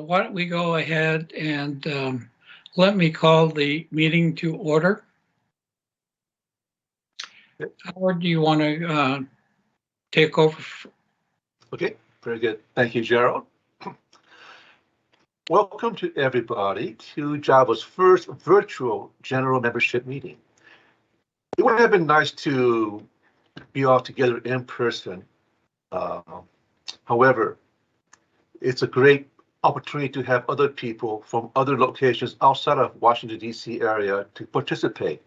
why don't we go ahead and let me call the meeting to order. Howard, do you want to take over? Okay, very good. Thank you, Gerald. Welcome to everybody to Java's first virtual general membership meeting. It would have been nice to be all together in person. However, it's a great opportunity to have other people from other locations outside of Washington, D.C. area to participate.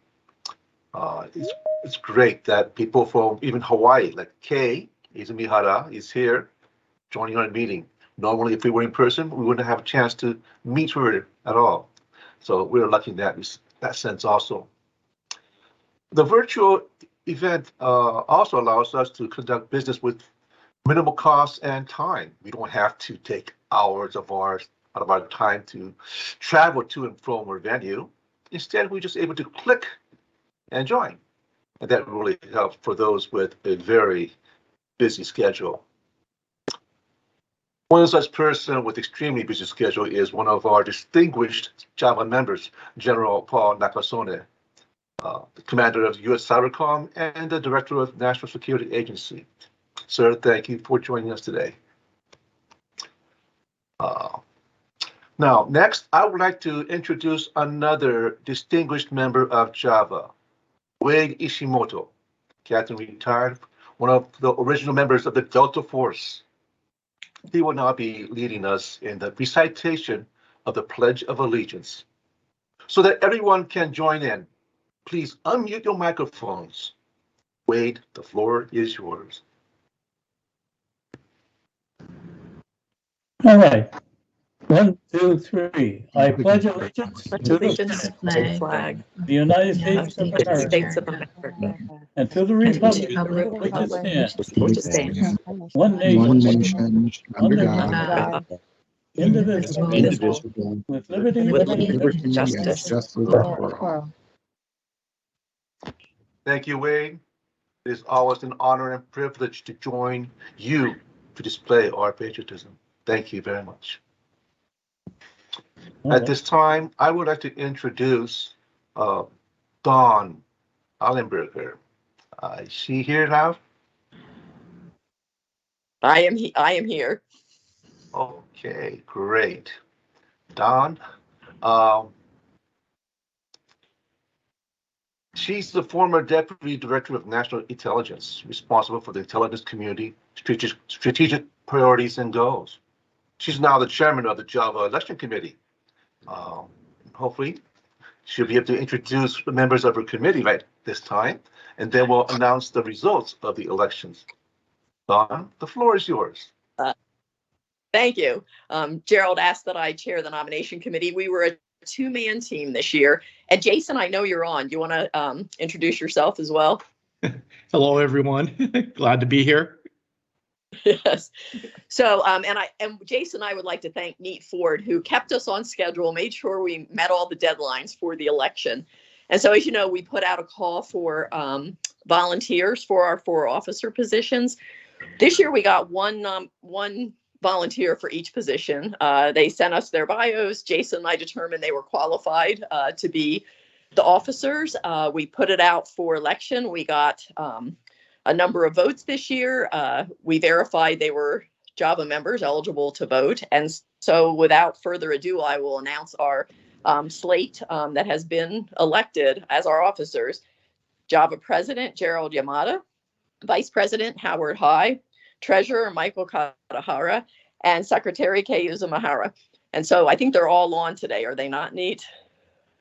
It's great that people from even Hawaii, like Kei Izumihara, is here joining our meeting. Normally, if we were in person, we wouldn't have a chance to meet her at all. So we're lucky in that sense also. The virtual event also allows us to conduct business with minimal cost and time. We don't have to take hours out of our time to travel to and from our venue. Instead, we're just able to click and join. And that really helps for those with a very busy schedule. One such person with extremely busy schedule is one of our distinguished Java members, General Paul Nakasone, the commander of U.S. Cybercom and the director of National Security Agency. Sir, thank you for joining us today. Now, next, I would like to introduce another distinguished member of Java, Wade Ishimoto, Captain retired, one of the original members of the Delta Force. He will now be leading us in the recitation of the Pledge of Allegiance. So that everyone can join in, please unmute your microphones. Wade, the floor is yours. All right. 1, 2, 3. I pledge allegiance to the flag of the United of States the of United America States of America and to the and to the republic republic for which it stands, one one One nation, nation, under God, God, indivisible, indivisible, with liberty with and liberty and justice. justice for all. Thank you, Wade. It is always an honor and privilege to join you to display our patriotism. Thank you very much. At this time, I would like to introduce Dawn Allenberger. Is she here now? I am here. Okay, great. Dawn, she's the former Deputy Director of National Intelligence, responsible for the intelligence community, strategic priorities and goals. She's now the chairman of the Java Election Committee. Hopefully, she'll be able to introduce the members of her committee right this time, and then we'll announce the results of the elections. Dawn, the floor is yours. Thank you. Gerald asked that I chair the nomination committee. We were a two-man team this year. And Jason, I know you're on. Do you want to introduce yourself as well? Hello, everyone. Glad to be here. Yes. So, and Jason, I would like to thank Neat Ford, who kept us on schedule, made sure we met all the deadlines for the election. And so, as you know, we put out a call for volunteers for our 4 officer positions. This year, we got one volunteer for each position. They sent us their bios. Jason and I determined they were qualified to be the officers. We put it out for election. We got a number of votes this year. We verified they were Java members eligible to vote. And so without further ado, I will announce our slate that has been elected as our officers. Java President, Gerald Yamada. Vice President, Howard High. Treasurer, Michael Katahara. And Secretary, Kei Izumihara. And so I think they're all on today. Are they not, Neat?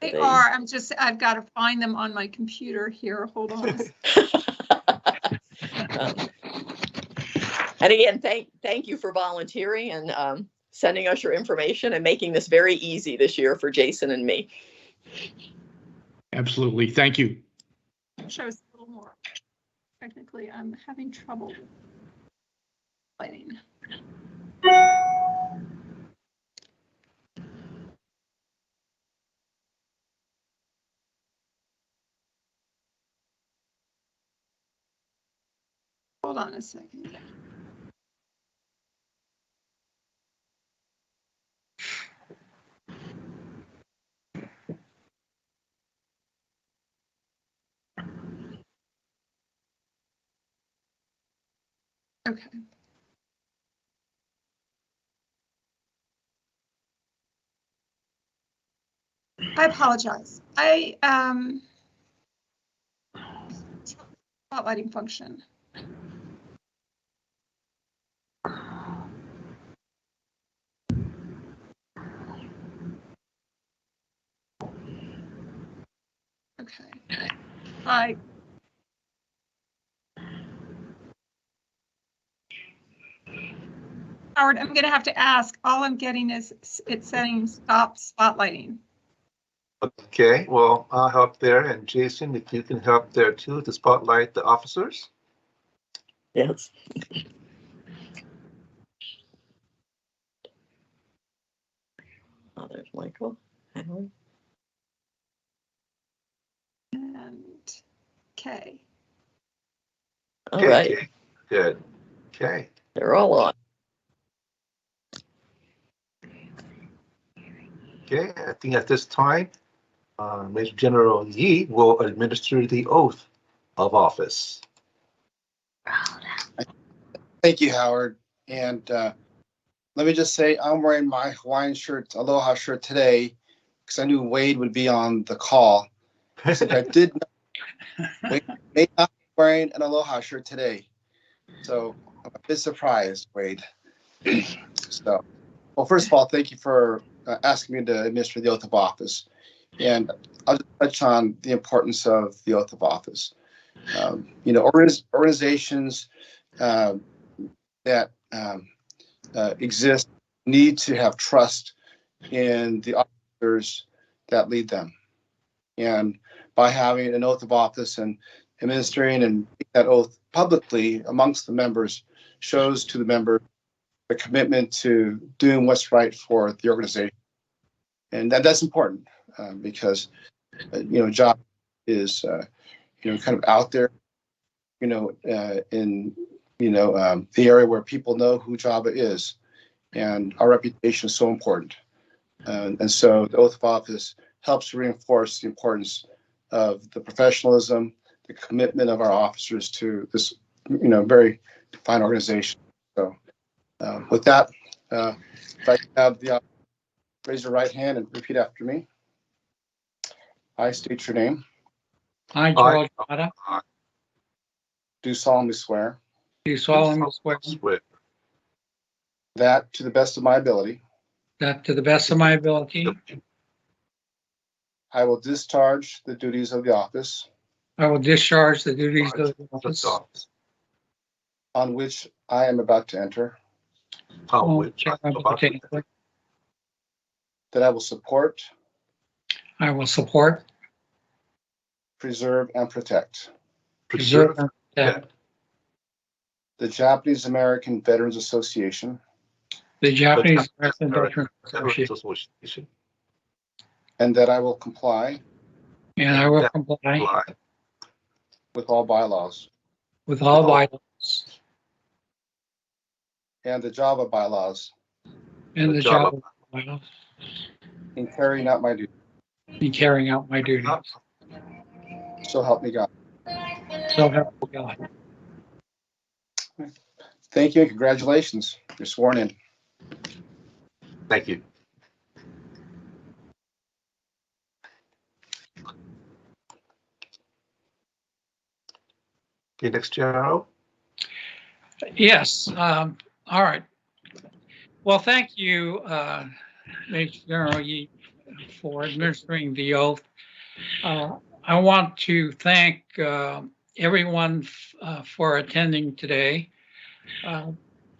They are. I've got to find them on my computer here. Hold on. And again, thank you for volunteering and sending us your information and making this very easy this year for Jason and me. Absolutely. Thank you. Show us a little more. Technically, I'm having trouble lighting. Hold on a second. Okay. I apologize. Spotlighting function. Okay. Hi. Howard, I'm gonna have to ask. All I'm getting is it's saying stop spotlighting. Okay, well, I'll help there. And Jason, if you can help there too, to spotlight the officers. Yes. Oh, there's Michael. Howard. And Kay. All Okay, right, okay, good. Okay, they're all on. okay. I think at this time, Major General Yi will administer the oath of office. Thank you, Howard. And let me just say, I'm wearing my Hawaiian shirt, Aloha shirt today, because I knew Wade would be on the call. So I did not, Wade may not be wearing an Aloha shirt today. So I'm a bit surprised, Wade. So, well, first of all, thank you for asking me to administer the oath of office. And I'll just touch on the importance of the oath of office. Organizations that exist need to have trust in the officers that lead them. And by having an oath of office and administering and that oath publicly amongst the members shows to the member the commitment to doing what's right for the organization. And that's important because, job is, kind of out there, in, the area where people know who Java is. And our reputation is so important. And so the oath of office helps reinforce the importance of the professionalism, the commitment of our officers to this, very fine organization. So with that, if I can have the raise your right hand and repeat after me. I state your name. I, Gerald Yamada, Do solemnly swear do solemnly swear that to the best of my ability, that to the best of my ability, I will discharge the duties of the office I will discharge the duties of the office on which I am about to enter, On on which which I am about to enter. that I will support, I will support, preserve, and protect preserve, and protect the Japanese American Veterans Association the Japanese American Veterans Association, Association. and that I will comply and I will comply with all bylaws with all bylaws and the Java bylaws and the job bylaws in carrying out my duties. in carrying out my duties. So help me God. So help me God. Thank you and congratulations. You're sworn in. Thank you. Okay, next, General. Yes, all right. Well, thank you, Major General Yi, for administering the oath. I want to thank everyone for attending today.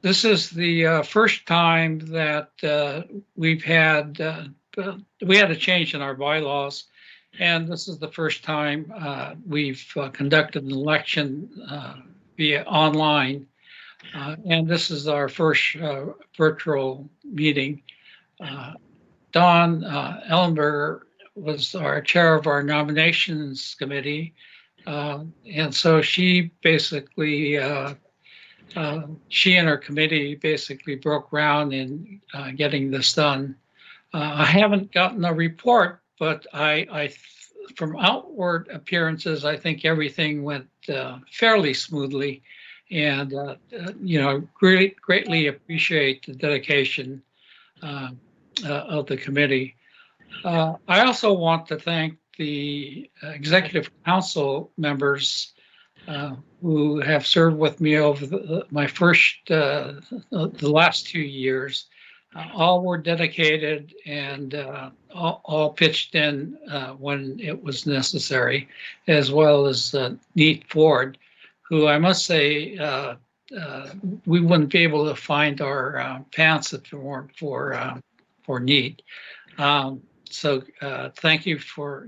This is the first time that we had a change in our bylaws, and this is the first time we've conducted an election via online. And this is our first virtual meeting. Dawn Ellenberger was our chair of our nominations committee. And so she basically, she and her committee basically broke ground in getting this done. I haven't gotten a report, but from outward appearances, I think everything went fairly smoothly. and greatly appreciate the dedication uh, of the committee. I also want to thank the executive council members who have served with me over my the last 2 years. All were dedicated and all pitched in when it was necessary, as well as Neat Ford, who I must say we wouldn't be able to find our pants if it weren't for Neat. So thank you for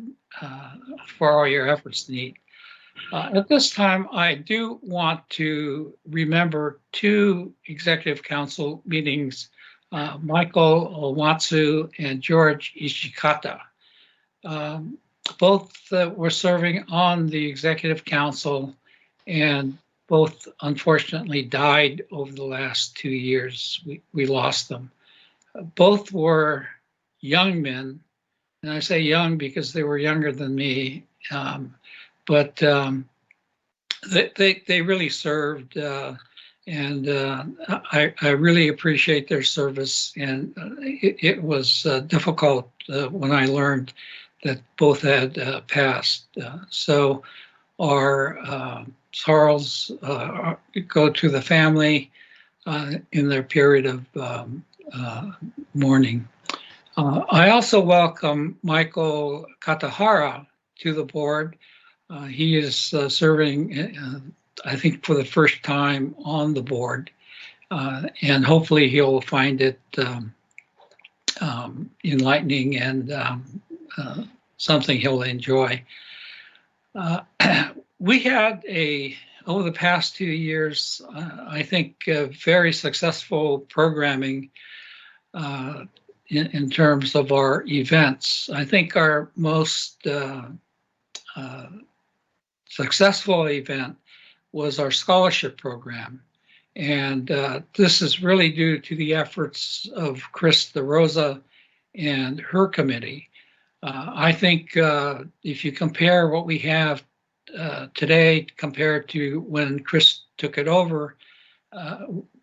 all your efforts, Neat. At this time, I do want to remember 2 executive council meetings, Michael Owatsu and George Ishikata. Both were serving on the executive council, and both unfortunately died over the last 2 years. We lost them. Both were young men, and I say young because they were younger than me, but they really served, and I really appreciate their service. And it was difficult when I learned that both had passed. So our sorrows go to the family in their period of mourning. I also welcome Michael Katahara to the board. He is serving, I think, for the first time on the board, and hopefully he'll find it enlightening and something he'll enjoy. We had over the past 2 years, I think, very successful programming in terms of our events. I think our most successful event was our scholarship program. And this is really due to the efforts of Chris DeRosa and her committee. I think if you compare what we have today compared to when Chris took it over,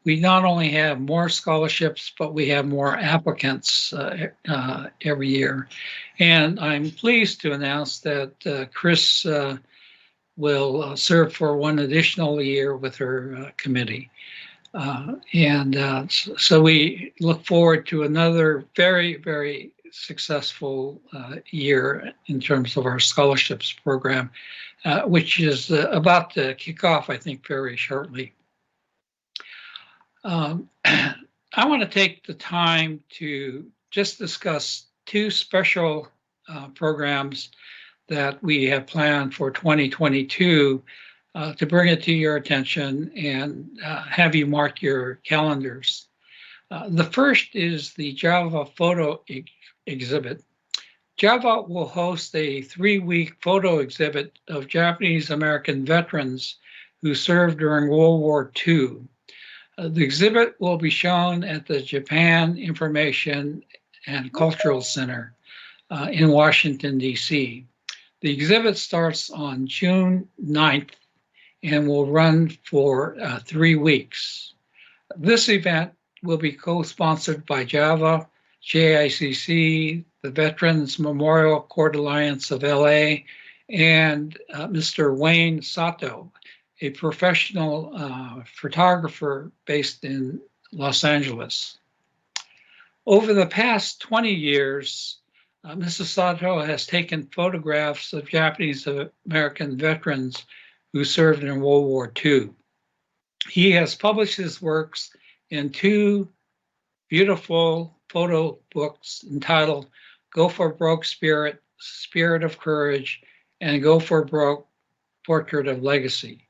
we not only have more scholarships, but we have more applicants every year. And I'm pleased to announce that Chris will serve for one additional year with her committee. So we look forward to another very, very successful year in terms of our scholarships program, which is about to kick off, I think, very shortly. I want to take the time to just discuss 2 special programs that we have planned for 2022 to bring it to your attention and have you mark your calendars. The first is the Java photo exhibit. Java will host a 3-week photo exhibit of Japanese American veterans who served during World War II. The exhibit will be shown at the Japan Information and Cultural Center in Washington, D.C. The exhibit starts on June 9th and will run for 3 weeks. This event will be co-sponsored by Java, JICC, the Veterans Memorial Court Alliance of LA, and Mr. Wayne Sato, a professional photographer based in Los Angeles. Over the past 20 years, Mr. Sato has taken photographs of Japanese American veterans who served in World War II. He has published his works in 2 beautiful photo books entitled Go for Broke Spirit, Spirit of Courage, and Go for Broke, Portrait of Legacy.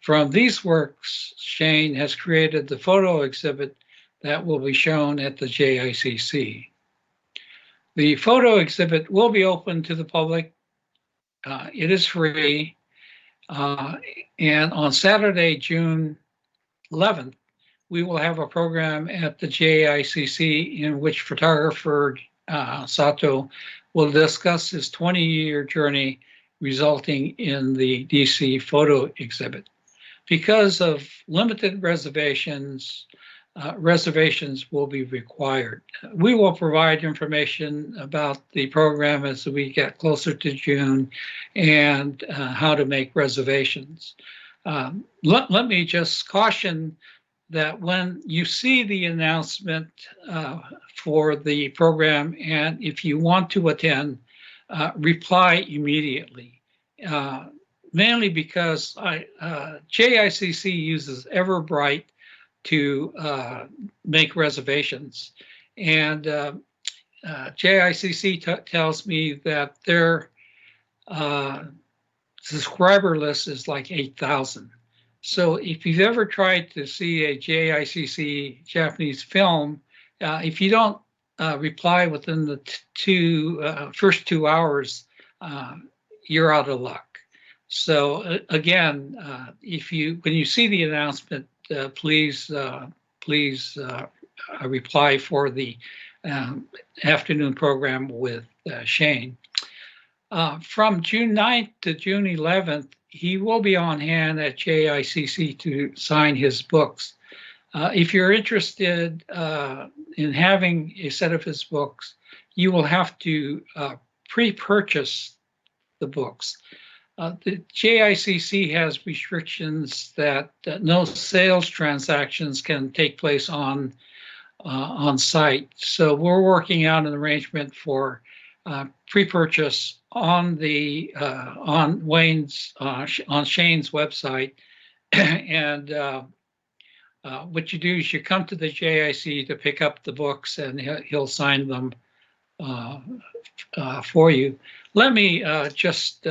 From these works, Shane has created the photo exhibit that will be shown at the JICC. The photo exhibit will be open to the public. It is free. And on Saturday, June 11th, we will have a program at the JICC in which photographer Sato will discuss his 20-year journey resulting in the DC photo exhibit. because of limited reservations, reservations will be required. We will provide information about the program as we get closer to June and how to make reservations. Let me just caution that when you see the announcement for the program, and if you want to attend, reply immediately. Mainly because JICC uses Everbright to make reservations. And JICC tells me that their subscriber list is like 8,000. So if you've ever tried to see a JICC Japanese film, if you don't reply within the first 2 hours, you're out of luck. So again, when you see the announcement, please reply for the afternoon program with Shane. From June 9th to June 11th, he will be on hand at JICC to sign his books. If you're interested in having a set of his books, you will have to pre-purchase the books. The JICC has restrictions that no sales transactions can take place on site. So we're working out an arrangement for pre-purchase on Shane's website, and what you do is you come to the JIC to pick up the books, and he'll sign them for you. Let me just,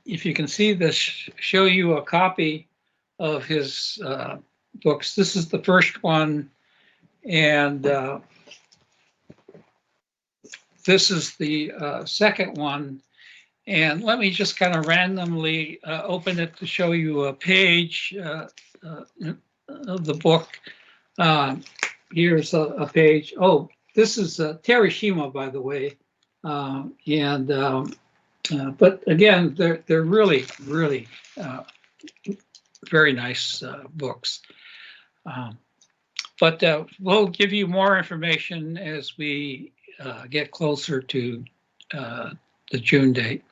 if you can see this, show you a copy of his books. This is the first one, and this is the second one. And let me just kind of randomly open it to show you a page of the book. Here's a page. Oh, this is Terashima, by the way. But again, they're really, really very nice books. But we'll give you more information as we get closer to the June date.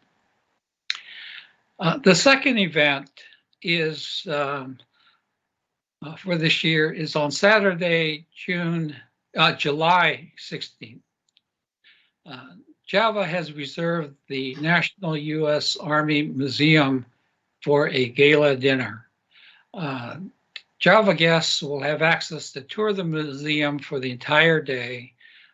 The second event is for this year is on Saturday, July 16th. JAVA has reserved the National U.S. Army Museum for a gala dinner. JAVA guests will have access to tour the museum for the entire day.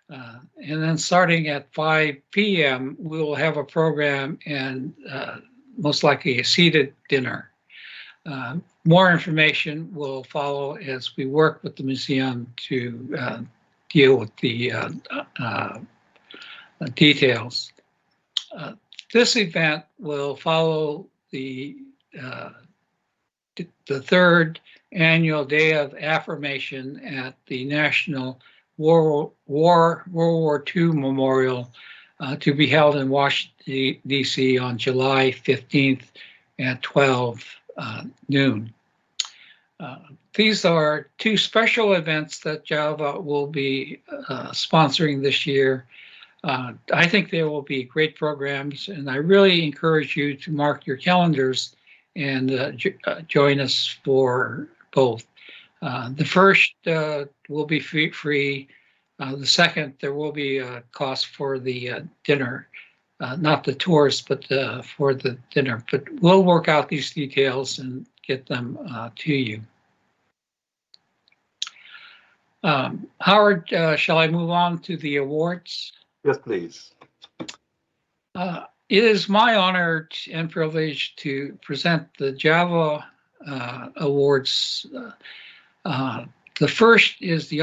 And then starting at 5 p.m., we will have a program and most likely a seated dinner. More information will follow as we work with the museum to deal with the details. This event will follow the third annual Day of Affirmation at the National World War II Memorial to be held in Washington, D.C. on July 15th at 12 noon. These are two special events that JAVA will be sponsoring this year. I think they will be great programs, and I really encourage you to mark your calendars and join us for both. The first will be free. The second, there will be a cost for the dinner, not the tours, but for the dinner. But we'll work out these details and get them to you. Howard, shall I move on to the awards? Yes, please. It is my honor and privilege to present the JAVA awards. The first is the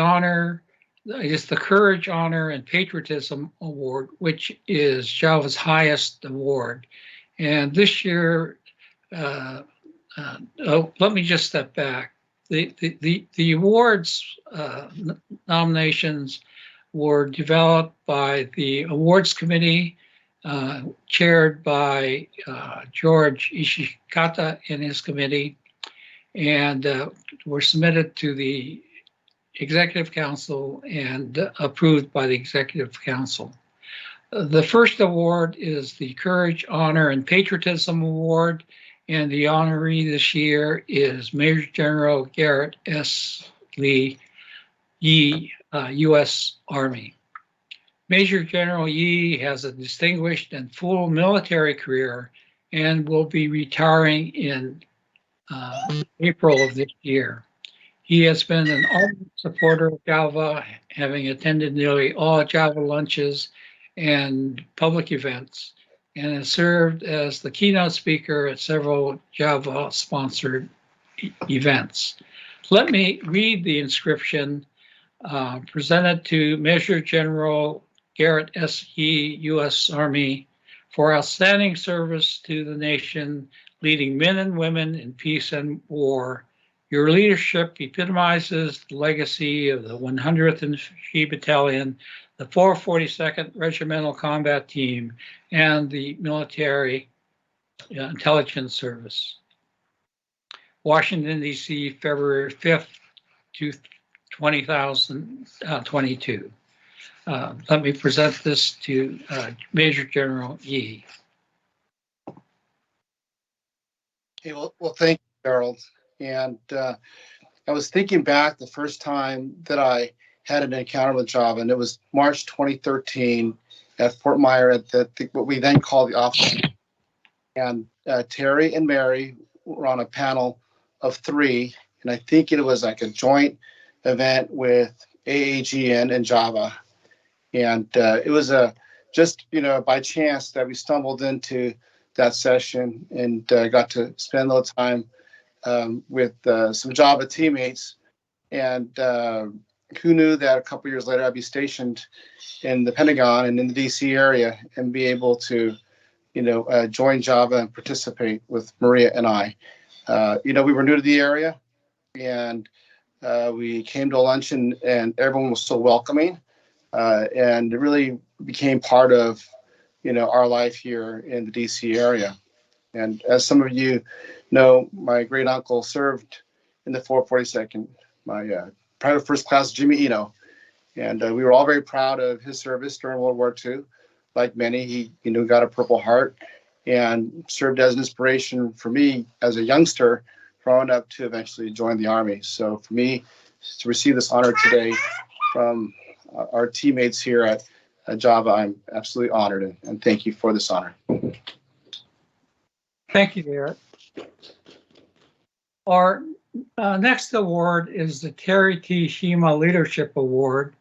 Courage, Honor, and Patriotism Award, which is JAVA's highest award. And this year, let me just step back. The awards nominations were developed by the awards committee, chaired by George Ishikata and his committee. and were submitted to the Executive Council and approved by the Executive Council. The first award is the Courage, Honor, and Patriotism Award, and the honoree this year is Major General Garrett S. Lee, Yee, U.S. Army. Major General Yee has a distinguished and full military career and will be retiring in April of this year. He has been an ardent supporter of Java, having attended nearly all Java lunches and public events, and has served as the keynote speaker at several Java-sponsored events. Let me read the inscription presented to Major General Garrett S. Yee, U.S. Army, for outstanding service to the nation, leading men and women in peace and war. Your leadership epitomizes the legacy of the 100th Infantry Battalion, the 442nd Regimental Combat Team, and the Military Intelligence Service. Washington, D.C., February 5th, 2022. Let me present this to Major General Yee. Okay, well, thank you, Harold. And I was thinking back the first time that I had an encounter with Java, and it was March 2013 at Fort Myer at what we then called the office. And Terry and Mary were on a panel of 3, and I think it was like a joint event with AAGN and Java. And it was just by chance that we stumbled into that session and got to spend a little time with some Java teammates. And who knew that a couple years later I'd be stationed in the Pentagon and in the DC area and be able to join Java and participate with Maria and I. We were new to the area, and we came to a luncheon, and everyone was so welcoming, and it really became part of our life here in the DC area. And as some of you know, my great uncle served in the 442nd, my private first class Jimmy Eno, and we were all very proud of his service during World War II. Like many, he got a Purple Heart and served as an inspiration for me as a youngster growing up to eventually join the Army. So for me to receive this honor today from our teammates here at Java, I'm absolutely honored, and thank you for this honor. Thank you, Garrett. Our next award is the Terry T. Shima Leadership Award,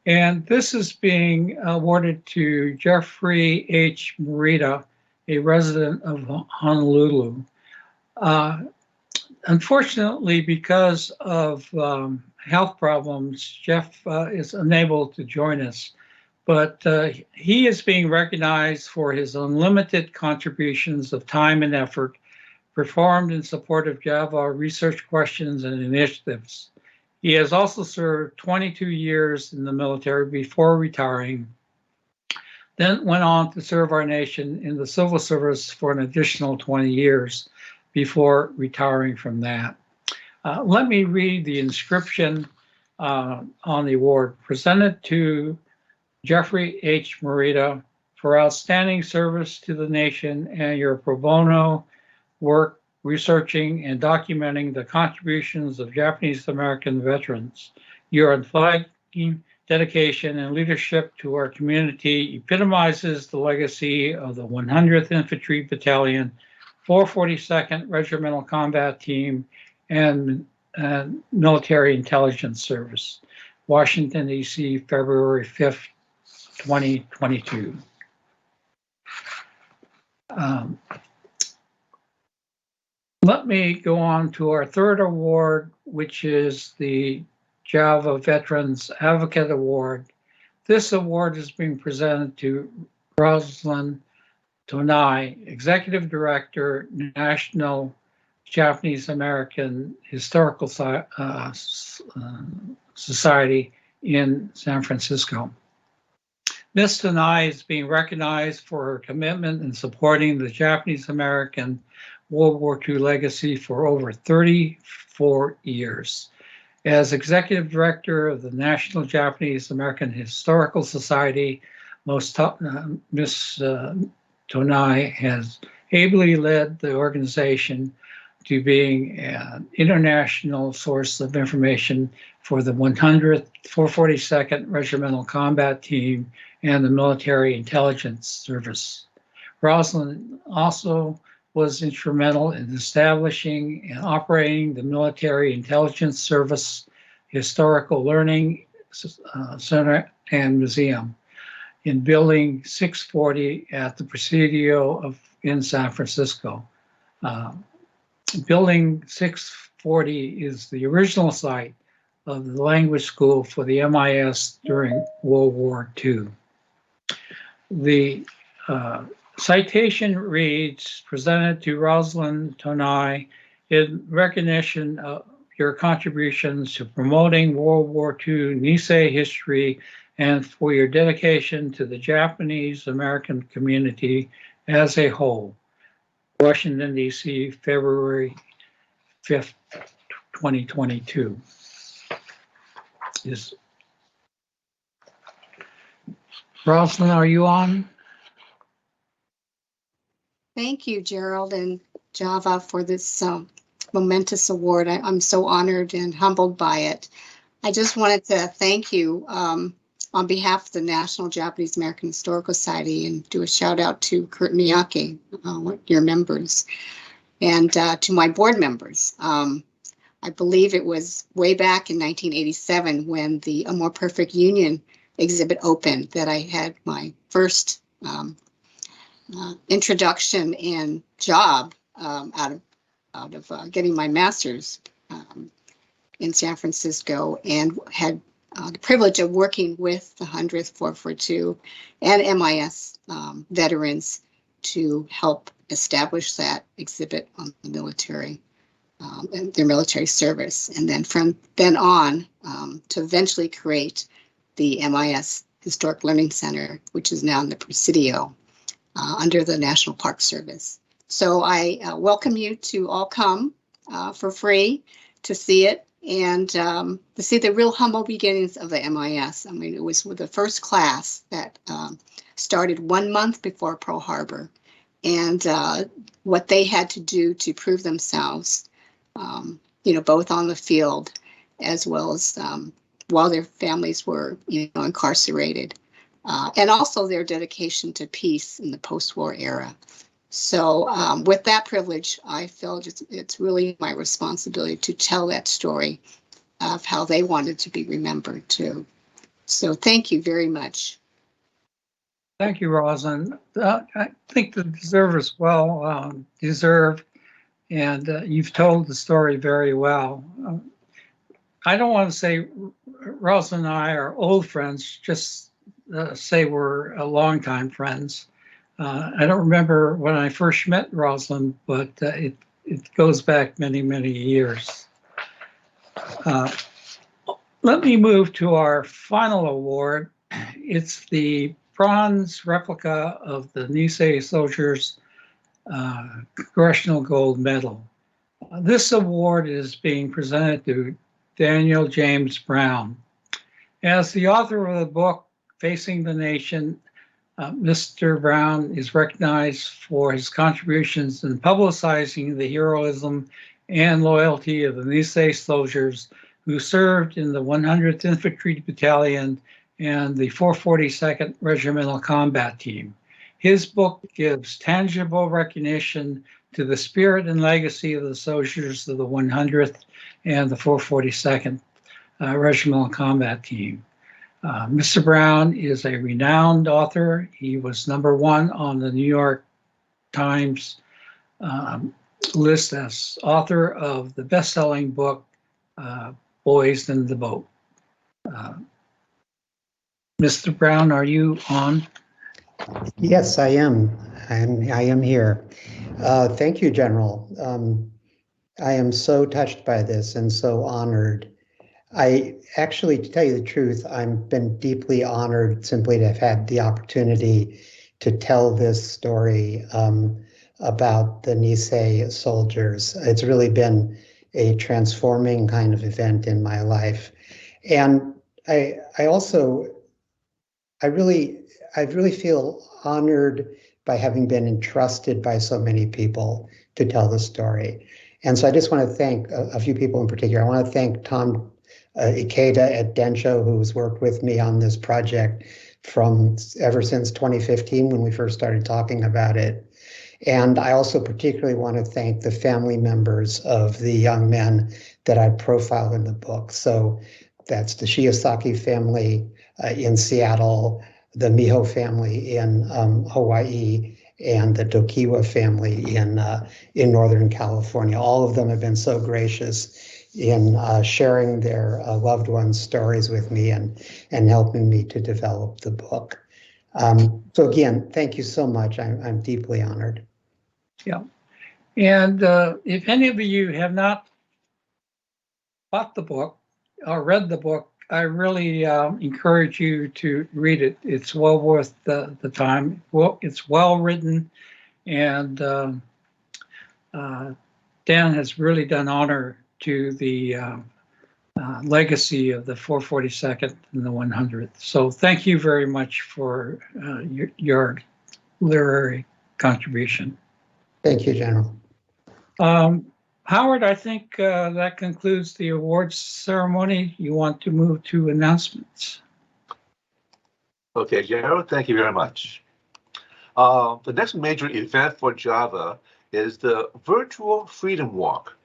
and this is being awarded to Jeffrey H. Morita, a resident of Honolulu. Unfortunately, because of health problems, Jeff is unable to join us, but he is being recognized for his unlimited contributions of time and effort performed in support of Java research questions and initiatives. He has also served 22 years in the military before retiring, then went on to serve our nation in the civil service for an additional 20 years before retiring from that. Let me read the inscription on the award presented to Jeffrey H. Morita for outstanding service to the nation and your pro bono work researching and documenting the contributions of Japanese American veterans. Your unflagging dedication and leadership to our community epitomizes the legacy of the 100th Infantry Battalion, 442nd Regimental Combat Team, and Military Intelligence Service. Washington, D.C., February 5th, 2022. Let me go on to our third award, which is the Java Veterans Advocate Award. This award is being presented to Rosalind Tonai, Executive Director, National Japanese American Historical Society in San Francisco. Ms. Tonai is being recognized for her commitment in supporting the Japanese American World War II legacy for over 34 years. As executive director of the National Japanese American Historical Society, Ms. Tonai has ably led the organization to being an international source of information for the 100th 442nd Regimental Combat Team and the Military Intelligence Service. Rosalind also was instrumental in establishing and operating the Military Intelligence Service Historical Learning Center and Museum in Building 640 at the Presidio in San Francisco. Building 640 is the original site of the language school for the MIS during World War II. The citation reads, presented to Rosalind Tonai in recognition of your contributions to promoting World War II Nisei history and for your dedication to the Japanese American community as a whole. Washington, D.C., February 5th, 2022. Rosalind, are you on? Thank you, Gerald and Java, for this momentous award. I'm so honored and humbled by it. I just wanted to thank you on behalf of the National Japanese American Historical Society and do a shout out to Kurt Miyake, your members, and to my board members. I believe it was way back in 1987 when the A More Perfect Union exhibit opened that I had my first introduction and job out of getting my master's in San Francisco, and had the privilege of working with the 100th 442 and MIS veterans to help establish that exhibit on the military and their military service. And then from then on to eventually create the MIS Historic Learning Center, which is now in the Presidio under the National Park Service. So I welcome you to all come for free to see it and to see the real humble beginnings of the MIS. I mean, it was with the first class that started 1 month before Pearl Harbor, and what they had to do to prove themselves, both on the field as well as while their families were, incarcerated, and also their dedication to peace in the post-war era. So with that privilege, I feel it's really my responsibility to tell that story of how they wanted to be remembered too. So thank you very much. Thank you, Rosalind. I think the deservers well deserved, and you've told the story very well. I don't want to say Rosalind and I are old friends, just say we're longtime friends. I don't remember when I first met Rosalind, but it goes back many, many years. Let me move to our final award. It's the bronze replica of the Nisei Soldiers Congressional Gold Medal. This award is being presented to Daniel James Brown. As the author of the book, Facing the Nation, Mr. Brown is recognized for his contributions in publicizing the heroism and loyalty of the Nisei soldiers who served in the 100th Infantry Battalion and the 442nd Regimental Combat Team. His book gives tangible recognition to the spirit and legacy of the soldiers of the 100th and the 442nd Regimental Combat Team. Mr. Brown is a renowned author. He was #1 on the New York Times list as author of the best-selling book, Boys in the Boat. Mr. Brown, are you on? Yes, I am. I am here. Thank you, General. I am so touched by this and so honored. I actually, to tell you the truth, I've been deeply honored simply to have had the opportunity to tell this story about the Nisei soldiers. It's really been a transforming kind of event in my life. And I really feel honored by having been entrusted by so many people to tell the story. And so I just want to thank a few people in particular. I want to thank Tom Ikeda at Densho, who's worked with me on this project from ever since 2015 when we first started talking about it. And I also particularly want to thank the family members of the young men that I profile in the book. So that's the Shiyosaki family in Seattle, the Miho family in Hawaii, and the Tokiwa family in Northern California. All of them have been so gracious in sharing their loved ones' stories with me and helping me to develop the book. So again, thank you so much. I'm deeply honored. Yeah. And if any of you have not bought the book or read the book, I really encourage you to read it. It's well worth the time. Well, it's well written, and Dan has really done honor to the legacy of the 442nd and the 100th. So thank you very much for your literary contribution. Thank you, General. Howard, I think that concludes the awards ceremony. You want to move to announcements? Okay, Gerald, thank you very much. The next major event for Java is the Virtual Freedom Walk.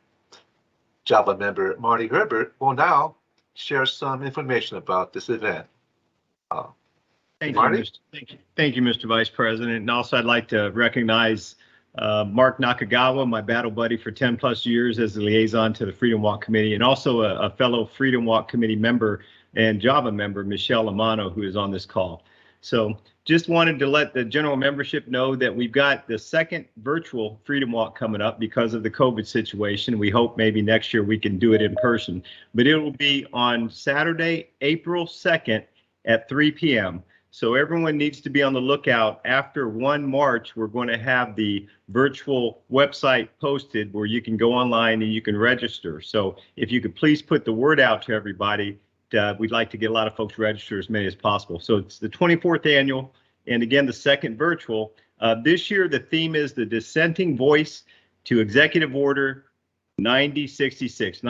Java member Marty Herbert will now share some information about this event. Thank Marty? you, Mr. Vice President. And also I'd like to recognize Mark Nakagawa, my battle buddy for 10 plus years as the liaison to the Freedom Walk Committee, and also a fellow Freedom Walk Committee member and Java member, Michelle Amano, who is on this call. So just wanted to let the general membership know that we've got the second virtual Freedom Walk coming up because of the COVID situation. We hope maybe next year we can do it in person, but it will be on Saturday, April 2nd at 3 p.m. So everyone needs to be on the lookout. After 1 March, we're going to have the virtual website posted where you can go online and you can register. So if you could please put the word out to everybody, we'd like to get a lot of folks register, as many as possible. So it's the 24th annual, and again, the second virtual. This year, the theme is the dissenting voice to Executive Order 9066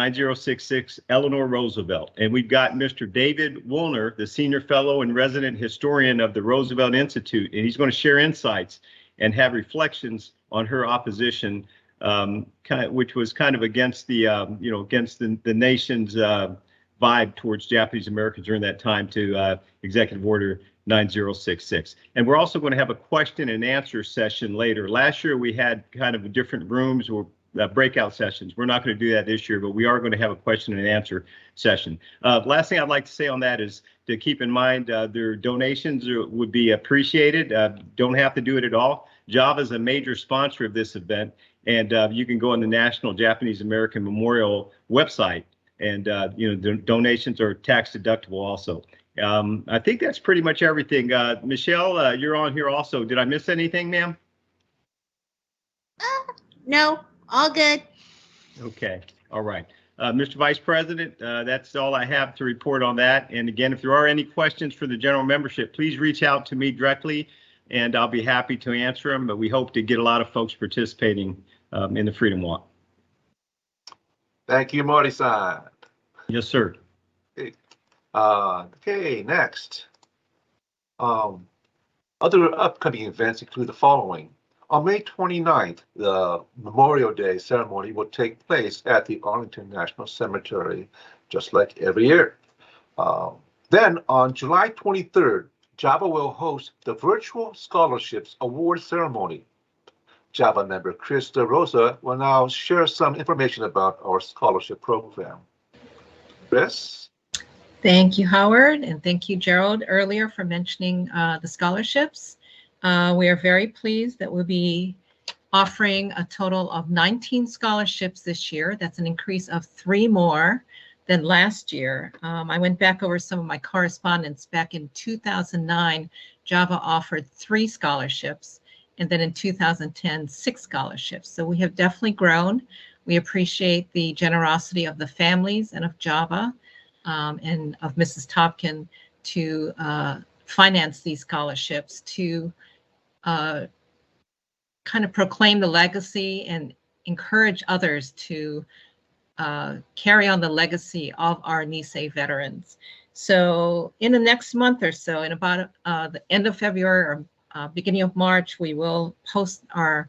Eleanor Roosevelt. And we've got Mr. David Woolner, the senior fellow and resident historian of the Roosevelt Institute, and he's going to share insights and have reflections on her opposition, which was kind of against the, against the nation's vibe towards Japanese Americans during that time to Executive Order 9066. And we're also going to have a question and answer session later. Last year we had kind of different rooms or breakout sessions. We're not going to do that this year, but we are going to have a question and answer session. Last thing I'd like to say on that is to keep in mind their donations would be appreciated. Don't have to do it at all. Java is a major sponsor of this event, and you can go on the National Japanese American Memorial website, and the donations are tax deductible also. I think that's pretty much everything. Michelle, you're on here also. Did I miss anything, ma'am? No, all good. Okay, all right. Mr. Vice President, that's all I have to report on that. And again, if there are any questions for the general membership, please reach out to me directly and I'll be happy to answer them. But we hope to get a lot of folks participating in the Freedom Walk. Thank you, Marty-san. Yes, sir. Okay, next. Other upcoming events include the following. On May 29th, the Memorial Day ceremony will take place at the Arlington National Cemetery, just like every year. Then on July 23rd, Java will host the Virtual Scholarships Award Ceremony. Java member Chris DeRosa will now share some information about our scholarship program. Chris? Thank you, Howard, and thank you, Gerald, earlier for mentioning the scholarships. We are very pleased that we'll be offering a total of 19 scholarships this year. That's an increase of 3 more than last year. I went back over some of my correspondence. Back in 2009, Java offered 3 scholarships. and then in 2010, 6 scholarships. So we have definitely grown. We appreciate the generosity of the families and of Java and of Mrs. Topkin to finance these scholarships to kind of proclaim the legacy and encourage others to carry on the legacy of our Nisei veterans. So in the next month or so, in about the end of February or beginning of March, we will post our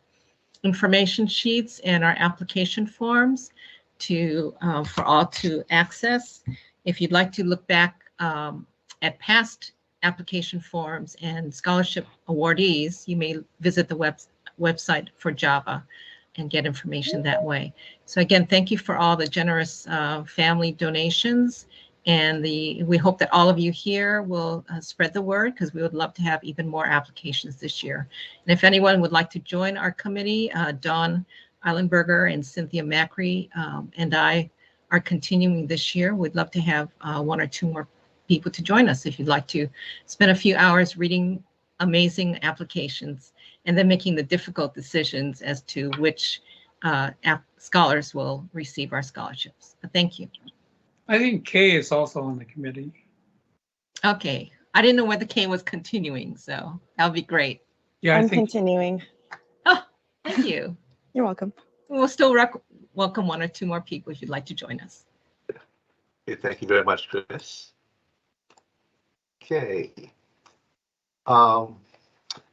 information sheets and our application forms to for all to access. If you'd like to look back at past application forms and scholarship awardees, you may visit the website for Java and get information that way. So again, thank you for all the generous family donations. And we hope that all of you here will spread the word, because we would love to have even more applications this year. And if anyone would like to join our committee, Dawn Eilenberger and Cynthia Macri and I are continuing this year. We'd love to have 1 or 2 more people to join us if you'd like to spend a few hours reading amazing applications and then making the difficult decisions as to which scholars will receive our scholarships. Thank you. I think Kay is also on the committee. Okay, I didn't know whether Kay was continuing, so that'll be great. Yeah, I I'm think continuing. Oh, thank you. You're welcome. We'll still welcome 1 or 2 more people if you'd like to join us. Okay, thank you very much, Chris. Okay.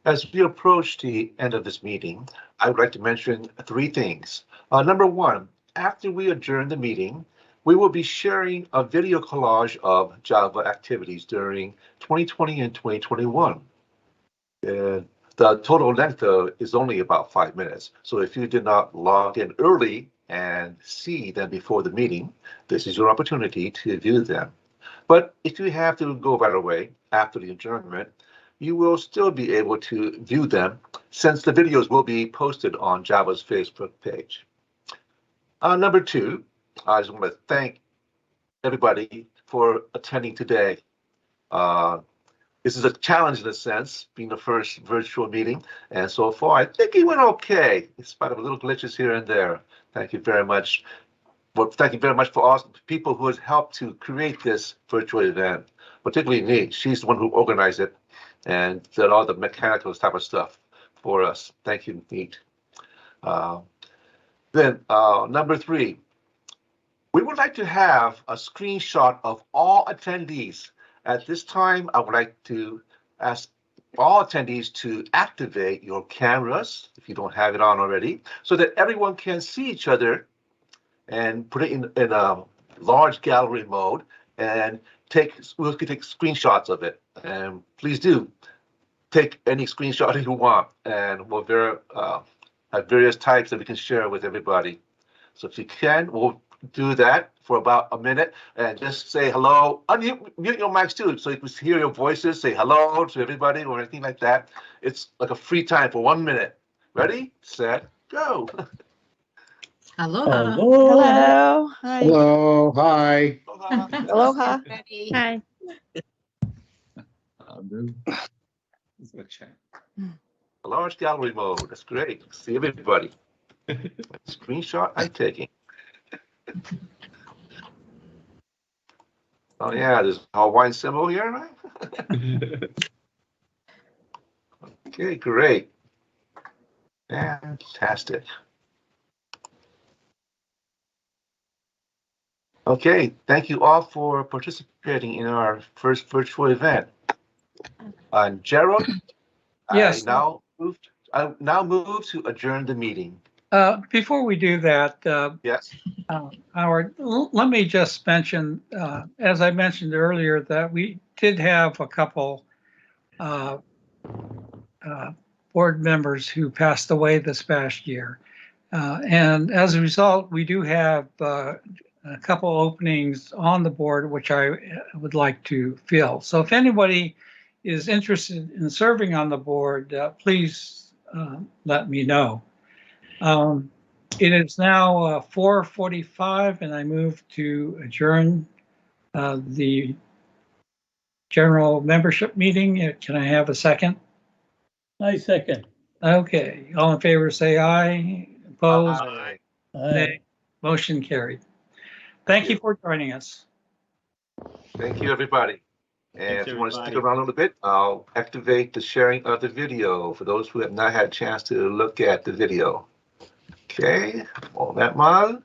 As we approach the end of this meeting, I would like to mention 3 things. Number 1, after we adjourn the meeting, we will be sharing a video collage of Java activities during 2020 and 2021. And the total length is only about 5 minutes. So if you did not log in early and see them before the meeting, this is your opportunity to view them. But if you have to go right away after the adjournment, you will still be able to view them, since the videos will be posted on Java's Facebook page. Number 2, I just want to thank everybody for attending today. This is a challenge in a sense, being the first virtual meeting, and so far I think it went okay, in spite of little glitches here and there. Thank you very much. Well, thank you very much for all the people who has helped to create this virtual event, particularly Neat. She's the one who organized it and did all the mechanical type of stuff for us. Thank you, Neat. Then number 3, we would like to have a screenshot of all attendees. At this time, I would like to ask all attendees to activate your cameras, if you don't have it on already, so that everyone can see each other and put it in a large gallery mode, and we can take screenshots of it. And please do take any screenshot you want, and we'll have various types that we can share with everybody. So if you can, we'll do that for about a minute and just say hello. Unmute your mics too, so you can hear your voices. Say hello to everybody or anything like that. It's like a free time for 1 minute. Ready, set, go. Aloha. Hello. Hi. Hello, hi. Aloha. Hi. A large gallery mode. That's great. See everybody. Screenshot I'm taking. Oh yeah, there's a Hawaiian symbol here, right? Okay, great. Fantastic. Okay, thank you all for participating in our first virtual event. Gerald, Yes. I now move to adjourn the meeting. Before we do that, Yes. Howard, let me just mention, as I mentioned earlier, that we did have a couple board members who passed away this past year. And as a result, we do have a couple openings on the board, which I would like to fill. So if anybody is interested in serving on the board, please let me know. It is now 4:45, and I move to adjourn the general membership meeting. Can I have a second? I second. Okay, all in favor, say aye. Opposed? Aye. Nay. Motion carried. Thank you for joining us. Thank you, everybody. And Thanks, if you want to stick everybody. around a little bit, I'll activate the sharing of the video for those who have not had a chance to look at the video. Okay, on that, Mal.